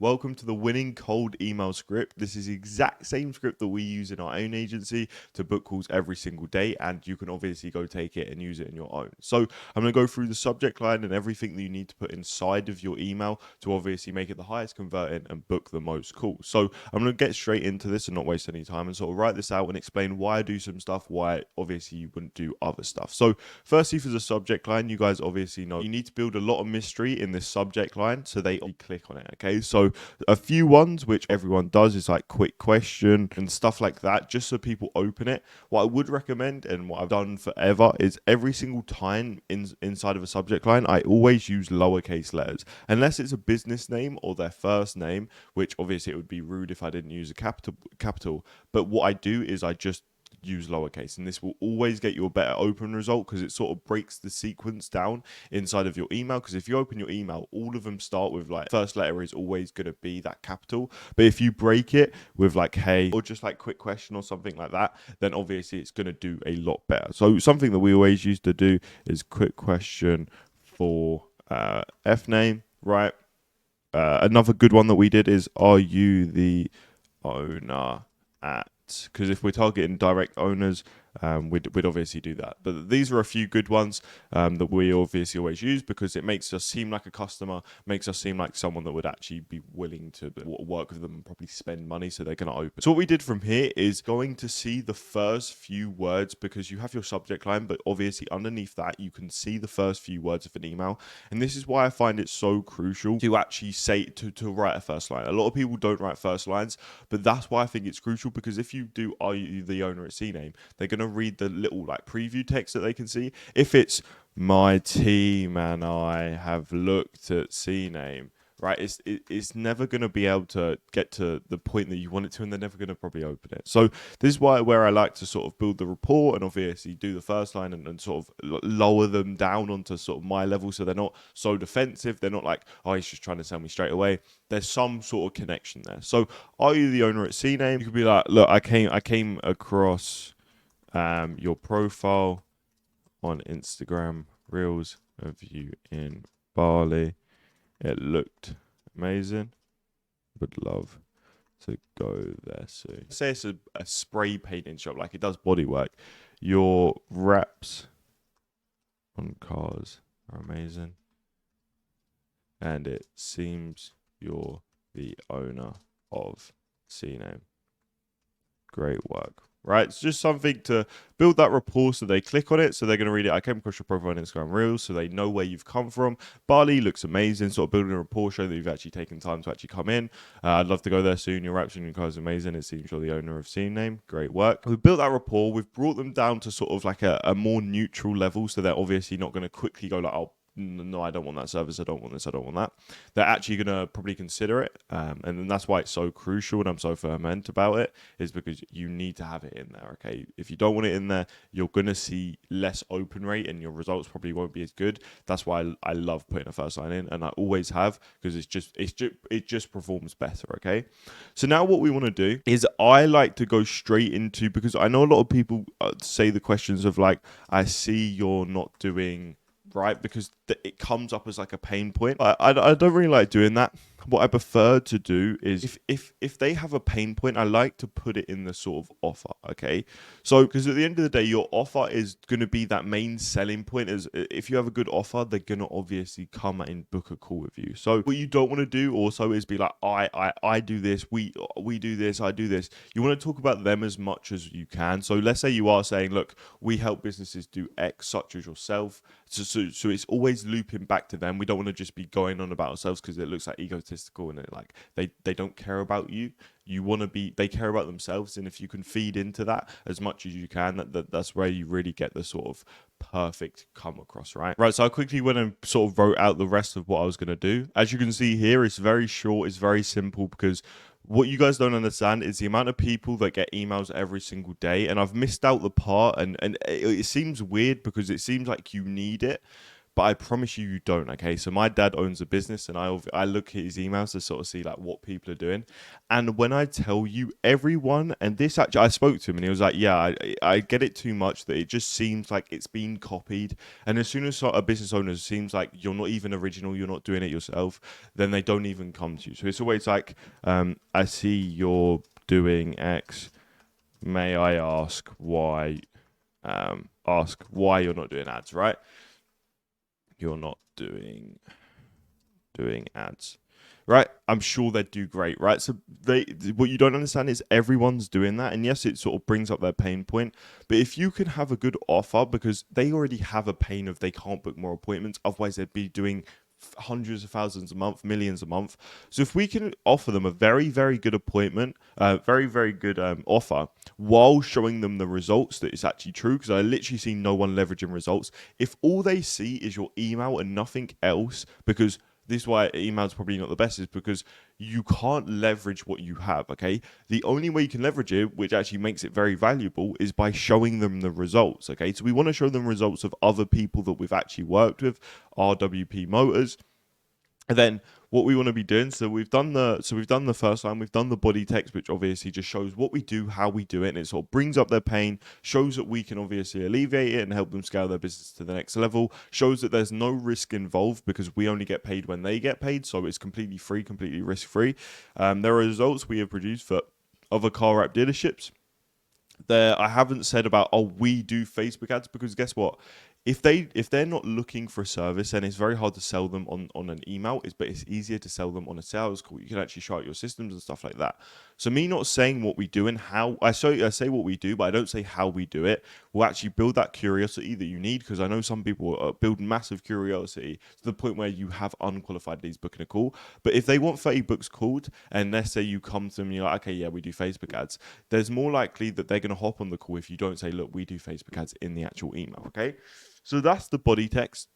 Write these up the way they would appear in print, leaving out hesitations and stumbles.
Welcome to the Winning Cold Email script. This is the exact same script that we use in our own agency to book calls every single day, and you can obviously go take it and use it in your own. So I'm going to go through the subject line and everything that you need to put inside of your email to obviously make it the highest converting and book the most calls. So I'm going to get straight into this and not waste any time and sort of write this out and explain why I do some stuff, why obviously you wouldn't do other stuff. So firstly, for the subject line, you guys obviously know you need to build a lot of mystery in this subject line so they click on it. Okay, so a few ones which everyone does is like quick question and stuff like that, just so people open it. What I would recommend and what I've done forever is every single time inside of a subject line, I always use lowercase letters, unless it's a business name or their first name, which obviously it would be rude if I didn't use a capital. But what I do is I just use lowercase, and this will always get you a better open result because it sort of breaks the sequence down inside of your email. Because if you open your email, all of them start with like first letter is always going to be that capital, but if you break it with like hey or just like quick question or something like that, then obviously it's going to do a lot better. So something that we always used to do is quick question for F name, right? Another good one that we did is, are you the owner at? Because if we're targeting direct owners, we'd obviously do that. But these are a few good ones that we obviously always use because it makes us seem like a customer, makes us seem like someone that would actually be willing to work with them and probably spend money so they're going to open. So what we did from here is going to see the first few words, because you have your subject line, but obviously underneath that you can see the first few words of an email. And this is why I find it so crucial to actually say to write a first line. A lot of people don't write first lines, but that's why I think it's crucial, because if you do, are you the owner at CNAME, they're going to read the little like preview text that they can see. If it's my team and I have looked at CNAME, right, it's never going to be able to get to the point that you want it to, and they're never going to probably open it. So this is where I like to sort of build the rapport and obviously do the first line and sort of lower them down onto sort of my level, so they're not so defensive. They're not like, oh, he's just trying to sell me straight away. There's some sort of connection there. So are you the owner at CNAME? You could be like, look, I came across your profile on Instagram Reels of you in Bali. It looked amazing. Would love to go there soon. Say it's a spray painting shop, like it does body work. Your wraps on cars are amazing, and it seems you're the owner of CNAME. Great work. Right, it's just something to build that rapport so they click on it, so they're going to read it. I came across your profile on Instagram Reels, so they know where you've come from. Bali looks amazing, sort of building a rapport, showing that you've actually taken time to actually come in. I'd love to go there soon. Your raps and your cars are amazing. It seems you're the owner of CNAME. Great work. We've built that rapport. We've brought them down to sort of like a more neutral level, so they're obviously not going to quickly go like, oh, no, I don't want that service. I don't want this. I don't want that. They're actually going to probably consider it. And then that's why it's so crucial and I'm so fervent about it, is because you need to have it in there. Okay. If you don't want it in there, you're going to see less open rate and your results probably won't be as good. That's why I love putting a first line in, and I always have, because it just performs better. Okay. So now what we want to do is I like to go straight into, because I know a lot of people say the questions of like, I see you're not doing right, because it comes up as like a pain point. I don't really like doing that. What I prefer to do is if they have a pain point, I like to put it in the sort of offer. Okay, so because at the end of the day, your offer is going to be that main selling point. Is if you have a good offer, they're going to obviously come and book a call with you. So what you don't want to do also is be like, I do this, we do this, I do this. You want to talk about them as much as you can. So let's say you are saying, look, we help businesses do X, such as yourself. So it's always looping back to them. We don't want to just be going on about ourselves, because it looks like egotistical and it like they don't care about you. You want to be, they care about themselves, and if you can feed into that as much as you can, that's where you really get the sort of perfect come across, right? Right, so I quickly went and sort of wrote out the rest of what I was going to do. As you can see here, it's very short, it's very simple, because what you guys don't understand is the amount of people that get emails every single day, and I've missed out the part, and it seems weird because it seems like you need it, but I promise you, you don't. Okay, so my dad owns a business, and I look at his emails to sort of see like what people are doing. And when I tell you, everyone, and this actually, I spoke to him, and he was like, "Yeah, I get it too much that it just seems like it's been copied. And as soon as a business owner seems like you're not even original, you're not doing it yourself, then they don't even come to you. So it's always like, I see you're doing X. May I ask why?" Ask why you're not doing ads, right? You're not doing ads, right? I'm sure they'd do great, right? So what you don't understand is everyone's doing that, and yes, it sort of brings up their pain point. But if you can have a good offer, because they already have a pain of they can't book more appointments, otherwise they'd be doing hundreds of thousands a month, millions a month. So if we can offer them a very, very good appointment, very, very good offer, while showing them the results that it's actually true, because I literally see no one leveraging results. If all they see is your email and nothing else, because this is why email is probably not the best, is because you can't leverage what you have, okay? The only way you can leverage it, which actually makes it very valuable, is by showing them the results, okay? So we want to show them results of other people that we've actually worked with, RWP Motors. And then what we want to be doing, so we've done the first line, we've done the body text, which obviously just shows what we do, how we do it, and it sort of brings up their pain, shows that we can obviously alleviate it and help them scale their business to the next level, shows that there's no risk involved because we only get paid when they get paid, so it's completely free, completely risk-free. There are results we have produced for other car app dealerships. I haven't said about, oh, we do Facebook ads, because guess what? If they're not looking for a service, then it's very hard to sell them on an email. But it's easier to sell them on a sales call. You can actually show out your systems and stuff like that. So me not saying what we do and how I say what we do, but I don't say how we do it. Will actually build that curiosity that you need, because I know some people build massive curiosity to the point where you have unqualified leads booking a call. But if they want 30 books called, and let's say you come to them and you're like, okay, yeah, we do Facebook ads, there's more likely that they're going to hop on the call if you don't say, look, we do Facebook ads in the actual email, okay? So that's the body text,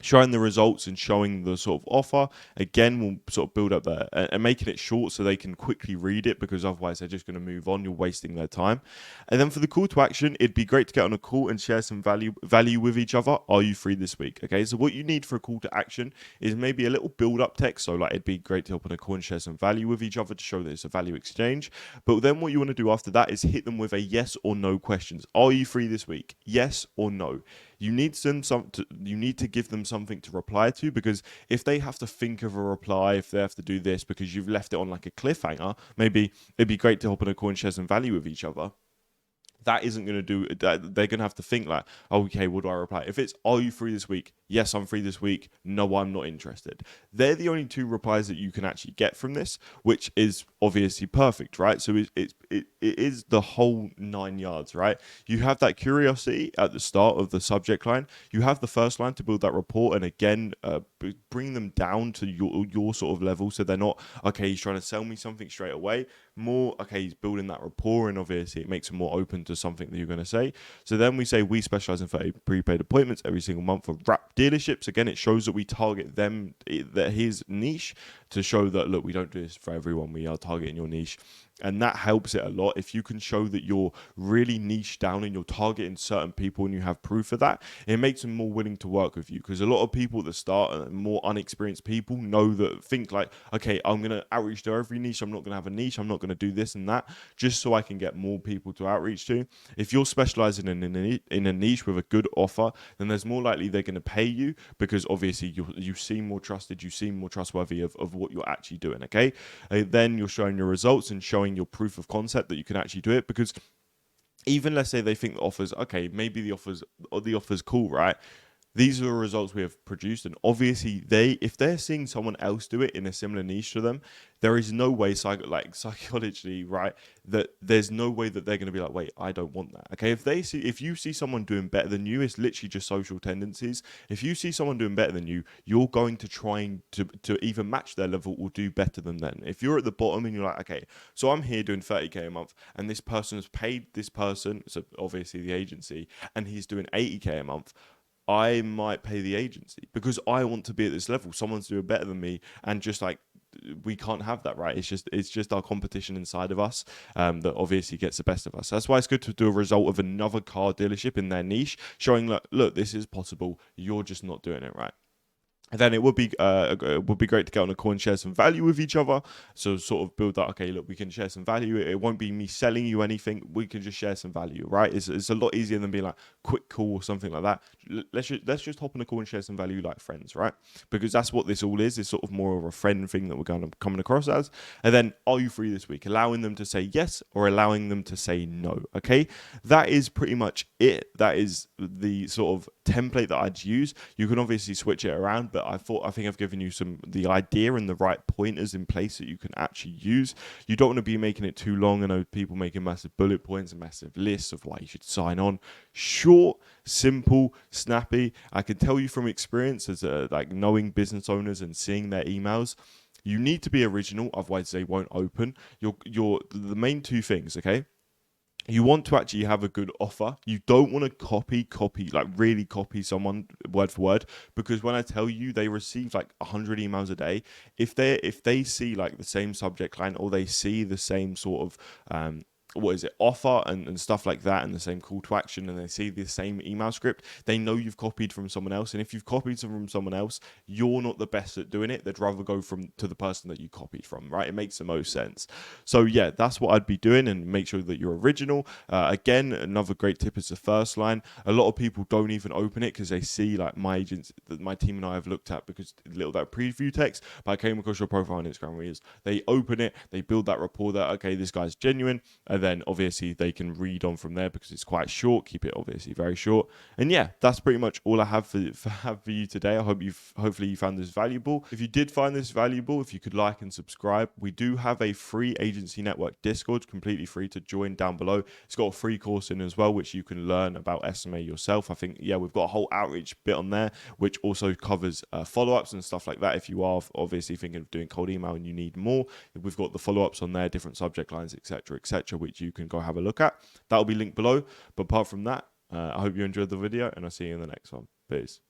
showing the results and showing the sort of offer. Again, we'll sort of build up there and making it short so they can quickly read it, because otherwise they're just going to move on. You're wasting their time. And then for the call to action, it'd be great to get on a call and share some value with each other. Are you free this week? Okay, so what you need for a call to action is maybe a little build up text. So like, it'd be great to hop on a call and share some value with each other to show that it's a value exchange. But then what you want to do after that is hit them with a yes or no questions. Are you free this week? Yes or no. You need you need to give them something to reply to, because if they have to think of a reply, if they have to do this because you've left it on like a cliffhanger, maybe it'd be great to hop on a call and share some value with each other. That isn't going to do that. They're going to have to think like, oh, okay, what do I reply? If it's, are you free this week? Yes, I'm free this week. No, I'm not interested. They're the only two replies that you can actually get from this, which is obviously perfect, right? So it is the whole 9 yards, right? You have that curiosity at the start of the subject line. You have the first line to build that rapport, and again, bring them down to your sort of level, so they're not, okay, he's trying to sell me something straight away. More, okay, he's building that rapport, and obviously it makes them more open to something that you're going to say. So then we say we specialize in 30 prepaid appointments every single month for wrap dealerships. Again, it shows that we target them, that his niche, to show that, look, we don't do this for everyone. We are targeting your niche. And that helps it a lot. If you can show that you're really niche down and you're targeting certain people and you have proof of that, it makes them more willing to work with you. Because a lot of people at the start, more unexperienced people, think like, okay, I'm going to outreach to every niche. I'm not going to have a niche. I'm not going to do this and that, just so I can get more people to outreach to. If you're specializing in a niche with a good offer, then there's more likely they're going to pay you, because obviously you seem more trusted, you seem more trustworthy of what you're actually doing, okay? Then you're showing your results and showing your proof of concept that you can actually do it, because even let's say they think the offer's okay, maybe the offer's cool, right? These are the results we have produced, and obviously if they're seeing someone else do it in a similar niche to them, there is no way psychologically, right, that there's no way that they're going to be like, wait, I don't want that. Okay, if you see someone doing better than you, it's literally just social tendencies. If you see someone doing better than you, you're going to try to either match their level or do better than them. If you're at the bottom and you're like, okay, so I'm here doing 30k a month, and this person's paid this person, so obviously the agency, and he's doing 80k a month, I might pay the agency because I want to be at this level. Someone's doing better than me, and just like we can't have that, right? It's just our competition inside of us that obviously gets the best of us. That's why it's good to do a result of another car dealership in their niche, showing look, this is possible. You're just not doing it right. And then it would be great to get on a call and share some value with each other. So sort of build that. Okay, look, we can share some value. It won't be me selling you anything. We can just share some value, right? It's a lot easier than being like quick call or something like that. Let's just hop on a call and share some value like friends, right? Because that's what this all is. It's sort of more of a friend thing that we're going to coming across as. And then, are you free this week? Allowing them to say yes or allowing them to say no. Okay, that is pretty much it. That is the sort of template that I'd use. You can obviously switch it around, but I think I've given you the idea and the right pointers in place that you can actually use. You don't want to be making it too long. I know people making massive bullet points and massive lists of why you should sign on. Short, simple, snappy. I can tell you from experience as like knowing business owners and seeing their emails. You need to be original, otherwise they won't open. The main two things, okay? You want to actually have a good offer. You don't want to copy, like really copy someone word for word, because when I tell you they receive like 100 emails a day, if they see like the same subject line or they see the same sort of offer and stuff like that, and the same call to action, and they see the same email script, they know you've copied from someone else. And if you've copied from someone else, you're not the best at doing it. They'd rather go to the person that you copied from, right? It makes the most sense. So yeah, that's what I'd be doing, and make sure that you're original. Again, another great tip is the first line. A lot of people don't even open it because they see like my agents that my team and I have looked at, because a little that preview text, but I came across your profile on Instagram readers. They open it, they build that rapport that, okay, this guy's genuine. And then obviously they can read on from there because it's quite short. Keep it obviously very short. And yeah, that's pretty much all I have for you today. I hope hopefully you found this valuable. If you did find this valuable, if you could like and subscribe. We do have a free Agency Network Discord, completely free to join down below. It's got a free course in as well, which you can learn about SMA yourself. I think, yeah, we've got a whole outreach bit on there, which also covers follow-ups and stuff like that. If you are obviously thinking of doing cold email and you need more, we've got the follow-ups on there, different subject lines, etc., which you can go have a look at. That'll be linked below. But apart from that, I hope you enjoyed the video, and I'll see you in the next one. Peace.